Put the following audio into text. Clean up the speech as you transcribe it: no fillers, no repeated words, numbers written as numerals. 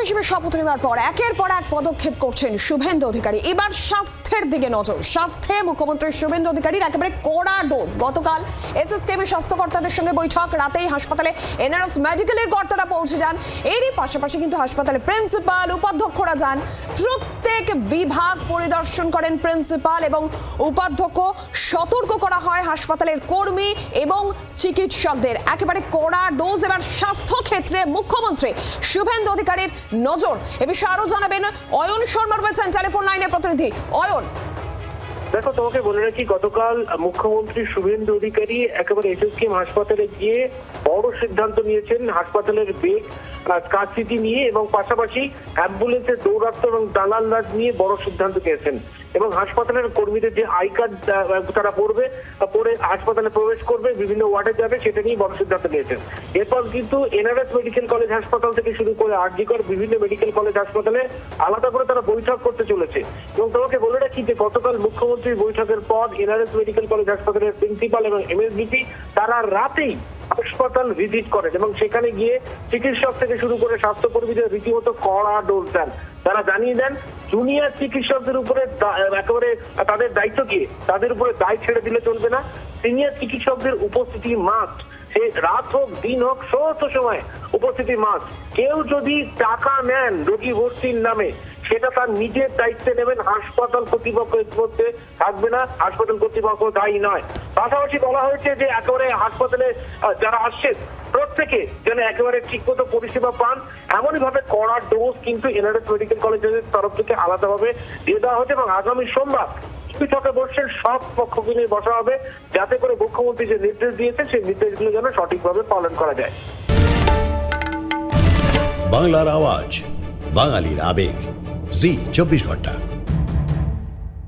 হিসেবে শপথ নেওয়ার পর একের পর এক পদক্ষেপ করছেন শুভেন্দু অধিকারী। এবার স্বাস্থ্যের দিকে নজর। স্বাস্থ্যে মুখ্যমন্ত্রী শুভেন্দু অধিকারীর একেবারে কড়া ডোজ। গতকাল এসএসকেএমের স্বাস্থ্য কর্তাদের সঙ্গে বৈঠক, রাতেই হাসপাতালে এনআরএস মেডিকেলের কর্তারা পৌঁছে যান। এরই পাশাপাশি কিন্তু হাসপাতালে প্রিন্সিপাল, উপাধ্যক্ষরা যান। প্রত্যেক বিভাগ পরিদর্শন করেন প্রিন্সিপাল এবং উপাধ্যক্ষ। সতর্ক করা হয় হাসপাতালের কর্মী এবং চিকিৎসকদের। একেবারে কড়া ডোজ এবার স্বাস্থ্য ক্ষেত্রে মুখ্যমন্ত্রী শুভেন্দু অধিকারীর নজর। এ বিষয়ে আরো জানাবেন অয়ন শর্মা, রয়েছেন টেলিফোন লাইনে প্রতিনিধি অয়ন। দেখো, তোমাকে বলে রাখি, গতকাল মুখ্যমন্ত্রী শুভেন্দু অধিকারী একেবারে এসএসকেএম হাসপাতালে গিয়ে বড় সিদ্ধান্ত নিয়েছেন হাসপাতালের বেড স্কারসিটি নিয়ে, এবং পাশাপাশি অ্যাম্বুলেন্সের দৌরাত্ম এবং দালাল রাজ নিয়ে বড় সিদ্ধান্ত নিয়েছেন। এবং হাসপাতালের কর্মীদের যে আই কার্ড তারা পরে হাসপাতালে প্রবেশ করবে, বিভিন্ন ওয়ার্ডে যাবে, সেটা নিয়ে বড় সিদ্ধান্ত নিয়েছেন। এরপর কিন্তু এনআরএস মেডিকেল কলেজ হাসপাতাল থেকে শুরু করে আরজিকর বিভিন্ন মেডিকেল কলেজ হাসপাতালে আলাদা করে তারা বৈঠক করতে চলেছে। এবং তোমাকে বলে রাখি যে গতকাল মুখ্যমন্ত্রীর বৈঠকের পর এনআরএস মেডিকেল কলেজ হাসপাতালের প্রিন্সিপাল এবং এমএসবিপি তারা রাতেই হাসপাতাল ভিজিট করেন এবং সেখানে গিয়ে চিকিৎসক থেকে শুরু করে স্বাস্থ্যকর্মীদের রীতিমতো কড়া ডোজ দেন। তারা জানিয়ে দেন জুনিয়র চিকিৎসকদের উপরে একেবারে তাদের দায়িত্ব কি, তাদের উপরে দায় ছেড়ে দিলে চলবে না। সিনিয়র চিকিৎসকদের উপস্থিতি মাস্ট, সে রাত হোক দিন হোক সমস্ত সময় উপস্থিতি মাস্ট। কেউ যদি টাকা নেন রোগী ভর্তির নামে, সেটা তার নিজের দায়িত্বে নেবেন, হাসপাতাল কর্তৃপক্ষ এর মধ্যে থাকবে না, হাসপাতাল কর্তৃপক্ষ দায়ী নয়। পাশাপাশি বলা হয়েছে যে একেবারে হাসপাতালে যারা আসছেন প্রত্যেকে যেন একেবারে ঠিকমতো পরিষেবা পান, এমনই ভাবে কড়া ডোজ কিন্তু এনআরএস মেডিকেল কলেজের তরফ থেকে আলাদাভাবে দিয়ে দেওয়া হচ্ছে। এবং আগামী সোমবার বৈঠকে বসছেন, সব পক্ষকে নিয়ে বসা হবে, যাতে করে মুখ্যমন্ত্রী যে নির্দেশ দিয়েছেন সেই নির্দেশগুলো যেন সঠিকভাবে পালন করা যায়। বাংলার আওয়াজ, বাঙালির আবেগ, জি 24 ঘন্টা।